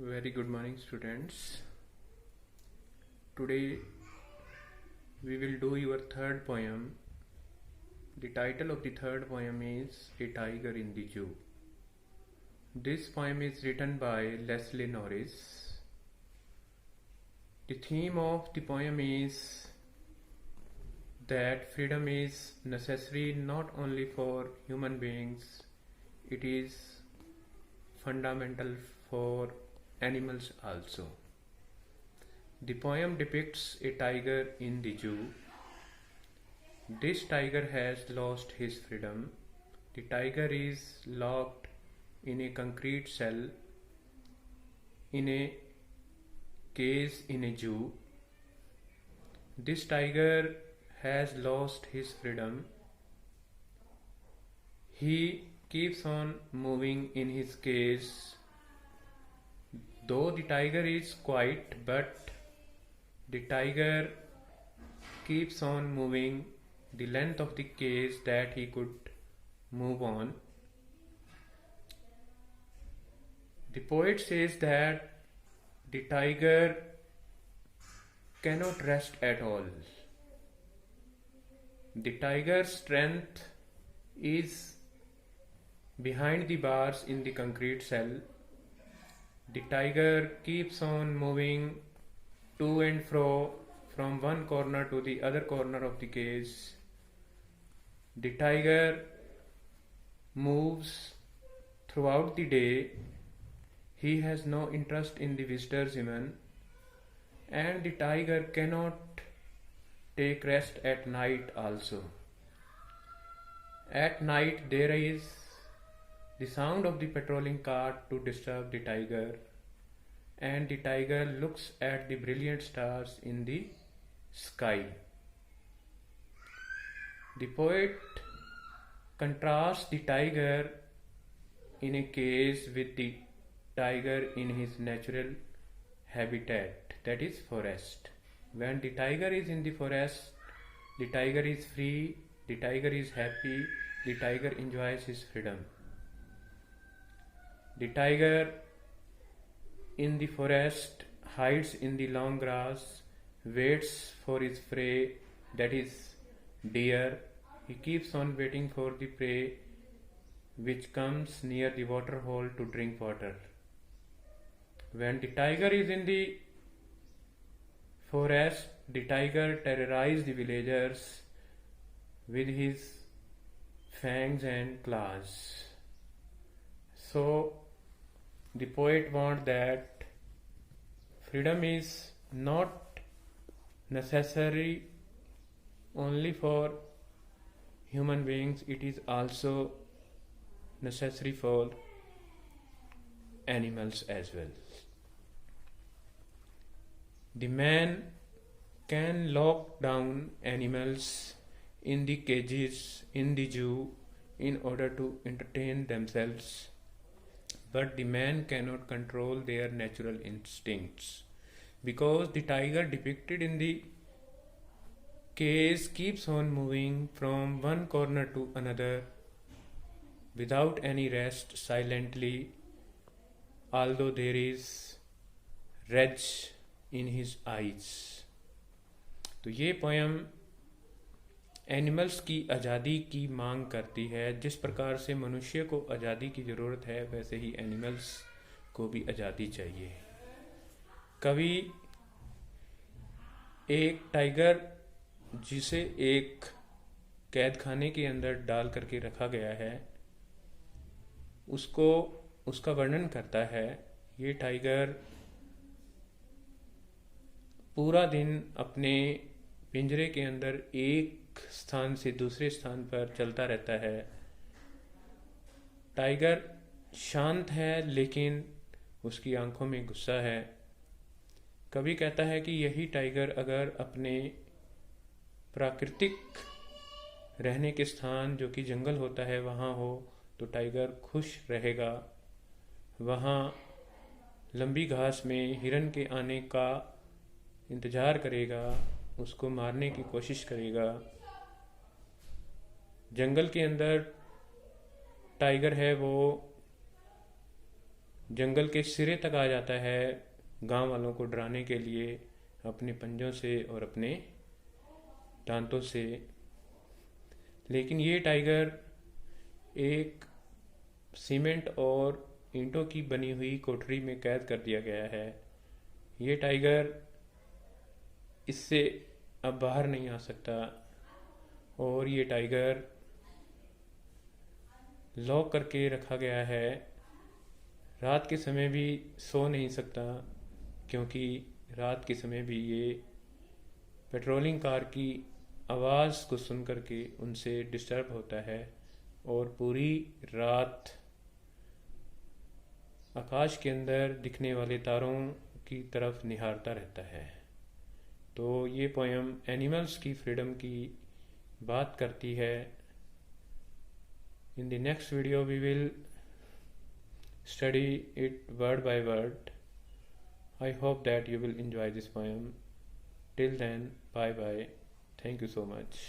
Very good morning, students. Today we will do your third poem. The title of the third poem is A Tiger in the Zoo. This poem is written by Leslie Norris. The theme of the poem is that freedom is necessary not only for human beings, it is fundamental for animals also. The poem depicts a tiger in the zoo. This tiger has lost his freedom. The tiger is locked in a concrete cell, in a cage in a zoo. This tiger has lost his freedom. He keeps on moving in his cage. Though the tiger is quiet, but the tiger keeps on moving the length of the cage that he could move on. The poet says that the tiger cannot rest at all. The tiger's strength is behind the bars in the concrete cell. The tiger keeps on moving to and fro from one corner to the other corner of the cage. The tiger moves throughout the day. He has no interest in the visitors even, and the tiger cannot take rest at night also. At night there is the sound of the patrolling cart to disturb the tiger, and the tiger looks at the brilliant stars in the sky. The poet contrasts the tiger in a cage with the tiger in his natural habitat, that is forest. When the tiger is in the forest, the tiger is free, the tiger is happy, the tiger enjoys his freedom. The tiger in the forest hides in the long grass, waits for his prey, that is deer. He keeps on waiting for the prey which comes near the water hole to drink water. When the tiger is in the forest, the tiger terrorizes the villagers with his fangs and claws. So the poet wants that freedom is not necessary only for human beings, it is also necessary for animals as well. The man can lock down animals in the cages in the zoo in order to entertain themselves, but the man cannot control their natural instincts, because the tiger depicted in the cage keeps on moving from one corner to another without any rest, silently, although there is rage in his eyes. तो ये poem animals की आज़ादी की मांग करती है. जिस प्रकार से मनुष्य को आज़ादी की ज़रूरत है, वैसे ही एनिमल्स को भी आज़ादी चाहिए. कवि एक टाइगर जिसे एक कैद खाने के अंदर डाल करके रखा गया है, उसको उसका वर्णन करता है. ये टाइगर पूरा दिन अपने पिंजरे के अंदर एक स्थान से दूसरे स्थान पर चलता रहता है. टाइगर शांत है, लेकिन उसकी आंखों में गुस्सा है. कवि कहता है कि यही टाइगर अगर अपने प्राकृतिक रहने के स्थान जो कि जंगल होता है वहाँ हो तो टाइगर खुश रहेगा. वहाँ लंबी घास में हिरन के आने का इंतज़ार करेगा, उसको मारने की कोशिश करेगा. जंगल के अंदर टाइगर है वो जंगल के सिरे तक आ जाता है गांव वालों को डराने के लिए अपने पंजों से और अपने दांतों से। लेकिन ये टाइगर एक सीमेंट और ईंटों की बनी हुई कोठरी में कैद कर दिया गया है। ये टाइगर इससे अब बाहर नहीं आ सकता और ये टाइगर लॉक करके रखा गया है। रात के समय भी सो नहीं सकता क्योंकि रात के समय भी ये पेट्रोलिंग कार की आवाज़ को सुन करके उनसे डिस्टर्ब होता है और पूरी रात आकाश के अंदर दिखने वाले तारों की तरफ निहारता रहता है। तो ये पोएम एनिमल्स की फ्रीडम की बात करती है। In the next video we will study it word by word. I hope that you will enjoy this poem. Till then, bye bye. Thank you so much.